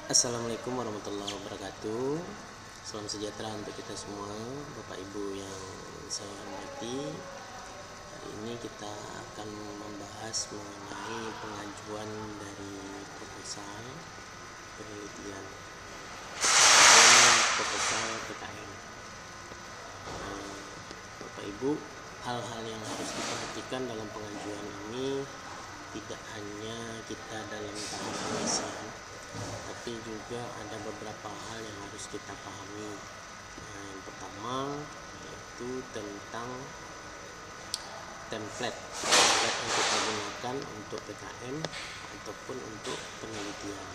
Assalamualaikum warahmatullahi wabarakatuh. Salam sejahtera untuk kita semua, Bapak Ibu yang saya hormati. Hari ini kita akan membahas mengenai pengajuan dari proposal penelitian proposal PKM. Bapak Ibu, hal-hal yang harus diperhatikan dalam pengajuan ini tidak hanya kita dalam tahap pengisian, tapi juga ada beberapa hal yang harus kita pahami. Yang pertama yaitu tentang template yang kita gunakan untuk PKM ataupun untuk penelitian.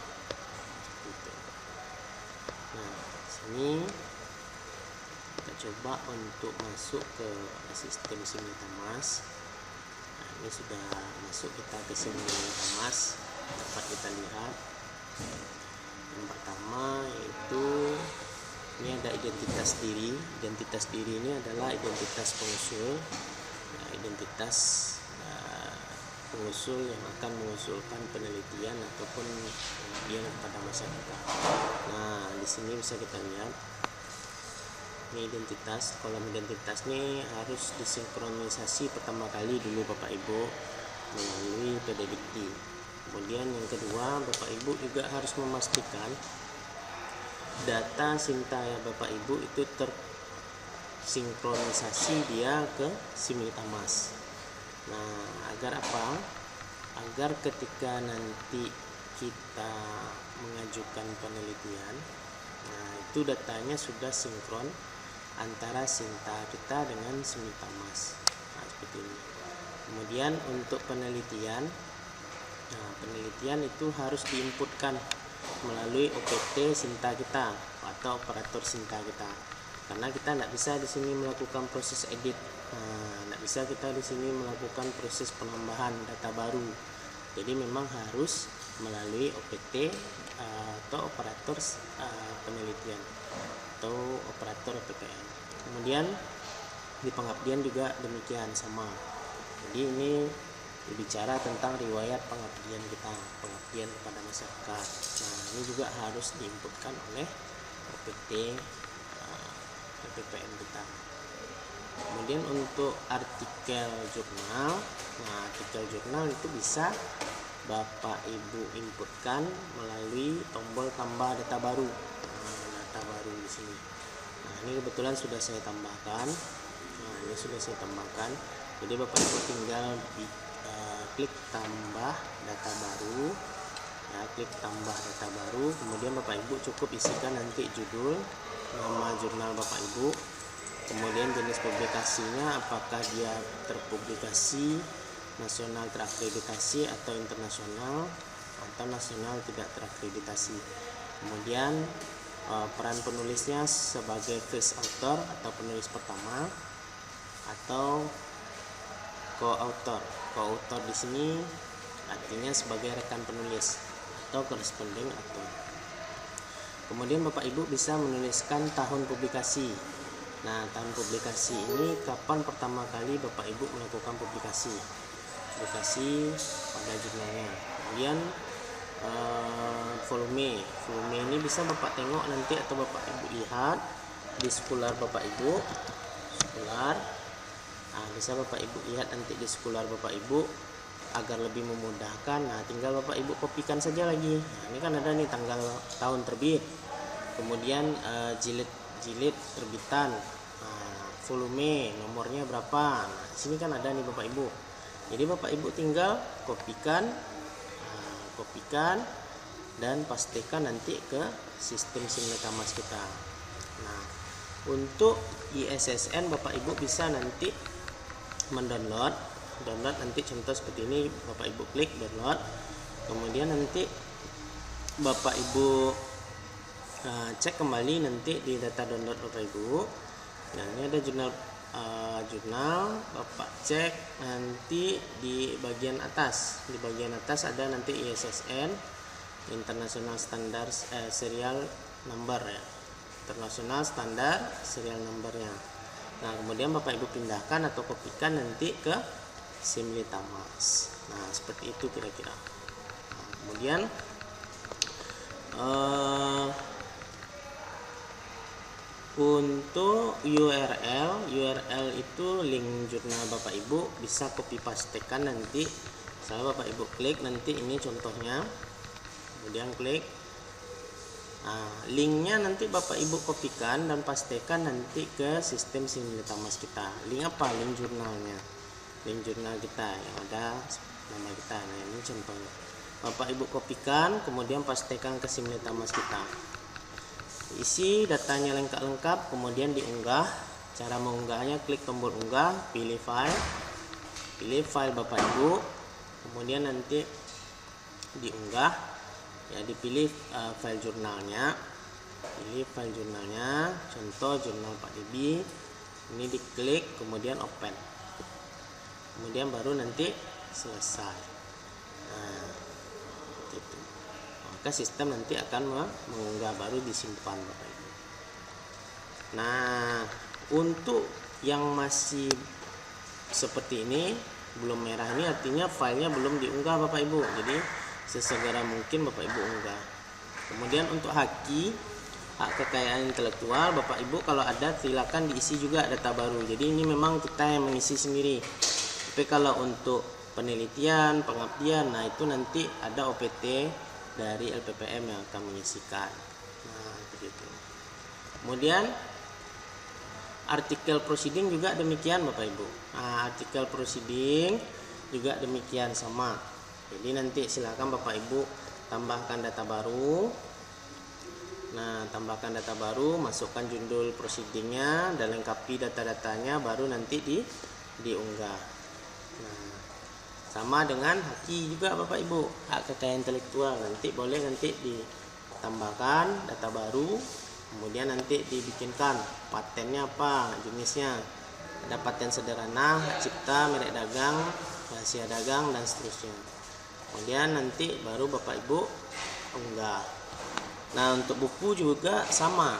Gitu. Nah, sini kita coba untuk masuk ke sistem Simultamas. Nah, ini sudah masuk kita ke Simultamas, dapat kita lihat. Yang pertama yaitu ini ada identitas diri. Identitas diri ini adalah identitas pengusul, identitas pengusul yang akan mengusulkan penelitian ataupun penelitian kepada masyarakat. Nah, di sini bisa kita lihat ini identitas. Kolom identitas ini harus disinkronisasi pertama kali dulu Bapak Ibu melalui PDDikti. Kemudian yang kedua, Bapak Ibu juga harus memastikan data Sinta Bapak Ibu itu tersinkronisasi dia ke Simultamas. Nah, agar apa? Agar ketika nanti kita mengajukan penelitian, nah itu datanya sudah sinkron antara Sinta kita dengan Simultamas. Nah, seperti ini. Kemudian untuk penelitian, penelitian itu harus diinputkan melalui OPT Sinta kita atau operator Sinta kita, karena kita tidak bisa di sini melakukan proses edit, tidak bisa kita di sini melakukan proses penambahan data baru. Jadi memang harus melalui OPT atau operator penelitian atau operator PPN. Kemudian di pengabdian juga demikian sama. Jadi ini berbicara tentang riwayat pengabdian kita, pengabdian kepada masyarakat. Nah, ini juga harus diinputkan oleh OPT PPN kita. Kemudian untuk artikel jurnal, nah artikel jurnal itu bisa Bapak Ibu inputkan melalui tombol tambah data baru. Data baru di sini. Nah, ini kebetulan sudah saya tambahkan. Nah, ini sudah saya tambahkan. Jadi Bapak Ibu tinggal klik tambah data baru, ya, klik tambah data baru. Kemudian Bapak Ibu cukup isikan nanti judul, nama jurnal Bapak Ibu, kemudian jenis publikasinya, apakah dia terpublikasi nasional terakreditasi atau internasional atau nasional tidak terakreditasi. Kemudian peran penulisnya sebagai first author atau penulis pertama atau co-author. Co-author di sini artinya sebagai rekan penulis atau corresponding author. Kemudian Bapak Ibu bisa menuliskan tahun publikasi. Nah, tahun publikasi ini kapan pertama kali Bapak Ibu melakukan publikasi pada jurnalnya. Kemudian volume ini bisa Bapak tengok nanti atau Bapak Ibu lihat di sekular Bapak Ibu. Bisa Bapak Ibu lihat nanti di sekular Bapak Ibu agar lebih memudahkan. Nah, tinggal Bapak Ibu kopikan saja lagi. Nah, ini kan ada nih tanggal tahun terbit, kemudian jilid terbitan, volume nomornya berapa. Nah, di sini kan ada nih Bapak Ibu. Jadi Bapak Ibu tinggal kopikan dan pastikan nanti ke sistem Simultamas kita. Nah, untuk ISSN Bapak Ibu bisa nanti mendownload nanti contoh seperti ini, Bapak Ibu klik download, kemudian nanti Bapak Ibu cek kembali nanti di data download Bapak Ibu. Nah, ini ada jurnal Bapak cek nanti di bagian atas ada nanti ISSN International Standard Serial Number, ya, internasional standar serial numbernya. Nah, kemudian Bapak Ibu pindahkan atau kopikan nanti ke Simultamas. Nah, seperti itu kira-kira. Nah, kemudian Untuk URL itu link jurnal Bapak Ibu bisa copy pastekan nanti. Saya Bapak Ibu klik nanti ini contohnya, kemudian klik. Nah, linknya nanti Bapak Ibu kopikan dan pastekan nanti ke sistem Simulitamas kita. Link apa? Link jurnalnya, link jurnal kita yang ada nama kita. Nah, ini contohnya. Bapak Ibu kopikan, kemudian pastekan ke Simulitamas kita. Isi datanya lengkap, kemudian diunggah. Cara mengunggahnya, klik tombol unggah, pilih file Bapak Ibu, kemudian nanti diunggah. Ya, dipilih file jurnalnya, pilih file jurnalnya, contoh jurnal 4DB. Ini diklik, kemudian open, kemudian baru nanti selesai. Nah, itu. Maka sistem nanti akan mengunggah, baru disimpan Bapak Ibu. Nah, untuk yang masih seperti ini, belum merah ini artinya filenya belum diunggah Bapak Ibu. Jadi sesegera mungkin Bapak Ibu unggah. Kemudian untuk hak kekayaan intelektual, Bapak Ibu kalau ada silakan diisi juga data baru. Jadi ini memang kita yang mengisi sendiri. Tapi kalau untuk penelitian, pengabdian, nah itu nanti ada OPT dari LPPM yang akan mengisikan. Nah, begitu. Kemudian artikel proceeding juga demikian Bapak Ibu. Nah, artikel proceeding juga demikian sama. Jadi nanti silakan Bapak Ibu tambahkan data baru. Nah, tambahkan data baru, masukkan judul proceedingnya dan lengkapi data-datanya, baru nanti diunggah. Nah, sama dengan haki juga Bapak Ibu, hak kekayaan intelektual, nanti boleh nanti ditambahkan data baru, kemudian nanti dibikinkan patennya apa, jenisnya. Ada paten sederhana, hak cipta, merek dagang, rahasia dagang, dan seterusnya. Kemudian nanti baru Bapak Ibu unggah. Nah, untuk buku juga sama.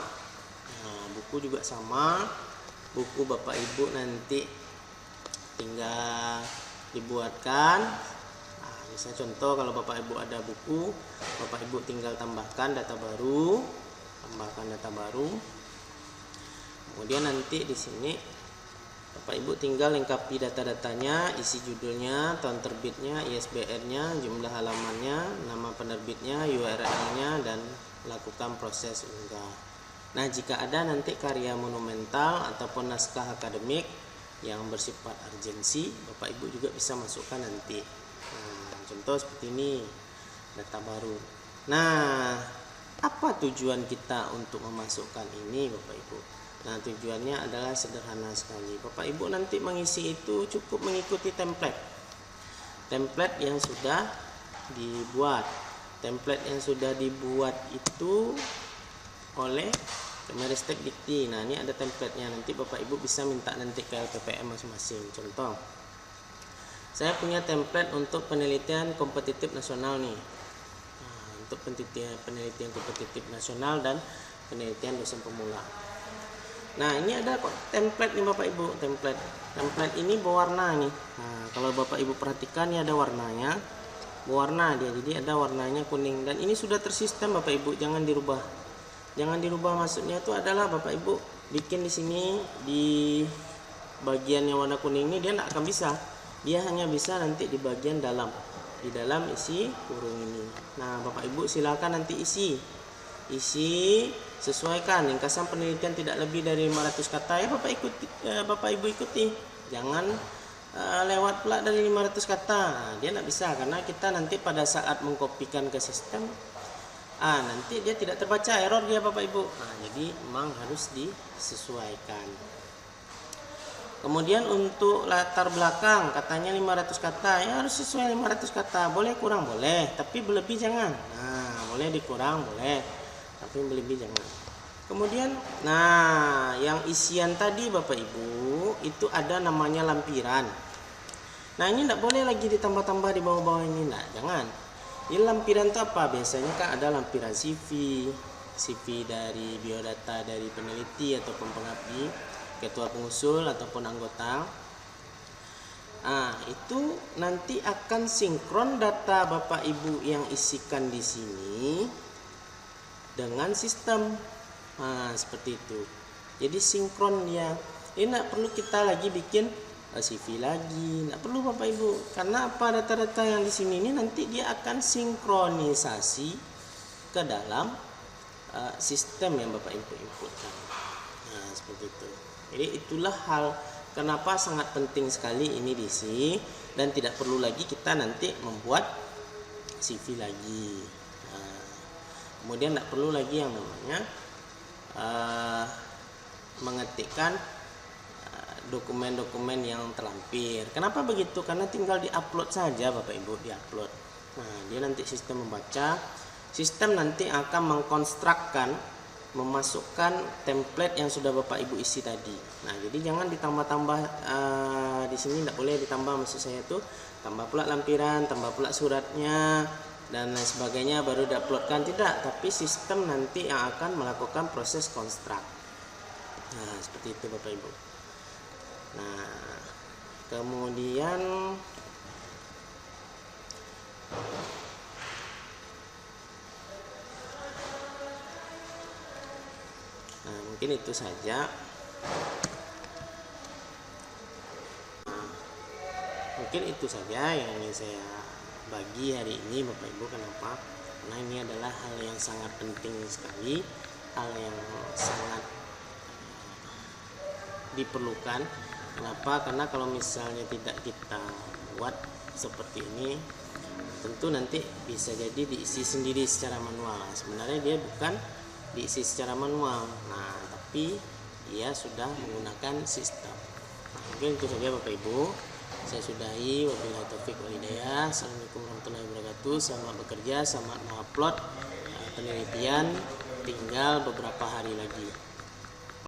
Buku Bapak Ibu nanti tinggal dibuatkan. Nah, misalnya contoh kalau Bapak Ibu ada buku, Bapak Ibu tinggal tambahkan data baru, kemudian nanti di sini Bapak Ibu tinggal lengkapi data-datanya, isi judulnya, tahun terbitnya, ISBN-nya, jumlah halamannya, nama penerbitnya, URL-nya, dan lakukan proses unggah. Nah, jika ada nanti karya monumental ataupun naskah akademik yang bersifat urgensi, Bapak Ibu juga bisa masukkan nanti. Nah, contoh seperti ini, data baru. Nah, apa tujuan kita untuk memasukkan ini Bapak Ibu? Nah, tujuannya adalah sederhana sekali. Bapak Ibu nanti mengisi itu cukup mengikuti template yang sudah dibuat. Template yang sudah dibuat itu oleh Kemenristek Dikti. Nah, ini ada templatenya. Nanti Bapak Ibu bisa minta nanti ke LPPM masing-masing. Contoh, saya punya template untuk penelitian kompetitif nasional nih. Nah, untuk penelitian kompetitif nasional dan penelitian dosen pemula. Nah, ini ada template nih Bapak Ibu. Template ini berwarna nih. Nah, kalau Bapak Ibu perhatikan, ini ada warnanya. Berwarna dia, jadi ada warnanya kuning, dan ini sudah tersistem Bapak Ibu, jangan dirubah. Maksudnya itu adalah Bapak Ibu bikin di sini di bagian yang warna kuning ini dia tidak akan bisa. Dia hanya bisa nanti di bagian dalam, di dalam isi kurung ini. Nah, Bapak Ibu silakan nanti isi sesuaikan ringkasan penelitian tidak lebih dari 500 kata ya Bapak Ibu ikuti. Jangan lewat pula dari 500 kata. Nah, dia tidak bisa karena kita nanti pada saat mengkopikan ke sistem nanti dia tidak terbaca, error dia Bapak Ibu. Nah, jadi memang harus disesuaikan. Kemudian untuk latar belakang katanya 500 kata, ya harus sesuai 500 kata. Boleh kurang boleh, tapi berlebih jangan. Nah, boleh dikurang boleh, tapi berlebih jangan. Kemudian, nah, yang isian tadi Bapak Ibu itu ada namanya lampiran. Nah, ini tidak boleh lagi ditambah-tambah di bawah-bawah ini, nah, jangan. Ini lampiran itu apa? Biasanya kan ada lampiran CV dari biodata dari peneliti ataupun pengabdi, ketua pengusul ataupun anggota. Nah, itu nanti akan sinkron data Bapak Ibu yang isikan di sini dengan sistem. Nah, seperti itu. Jadi sinkron dia. Ini tidak perlu kita lagi bikin CV lagi, tidak perlu Bapak Ibu. Karena apa, data-data yang di sini ini nanti dia akan sinkronisasi ke dalam sistem yang Bapak Ibu inputkan. Nah, seperti itu. Jadi itulah hal kenapa sangat penting sekali ini DC, dan tidak perlu lagi kita nanti membuat CV lagi. Nah, kemudian tidak perlu lagi yang namanya mengetikkan dokumen-dokumen yang terlampir. Kenapa begitu? Karena tinggal diupload saja Bapak Ibu, diupload. Nah, dia nanti sistem membaca, sistem nanti akan mengkonstrukkan, memasukkan template yang sudah Bapak Ibu isi tadi. Nah, jadi jangan ditambah-tambah di sini, tidak boleh ditambah, maksud saya itu tambah pula lampiran, tambah pula suratnya dan lain sebagainya baru diuploadkan, tidak, tapi sistem nanti yang akan melakukan proses konstruk. Nah, seperti itu Bapak Ibu. Nah, kemudian mungkin itu saja. Mungkin itu saja yang ingin saya bagi hari ini Bapak Ibu. Kenapa? Karena ini adalah hal yang sangat penting sekali, hal yang sangat diperlukan. Kenapa? Karena kalau misalnya tidak kita buat seperti ini, tentu nanti bisa jadi diisi sendiri secara manual. Sebenarnya dia bukan diisi secara manual, nah tapi dia sudah menggunakan sistem. Nah, mungkin itu saja Bapak Ibu. Saya sudahi. Wabillahi taufiq wal hidayah. Assalamualaikum warahmatullahi wabarakatuh. Selamat bekerja, selamat mengupload penelitian. Tinggal beberapa hari lagi.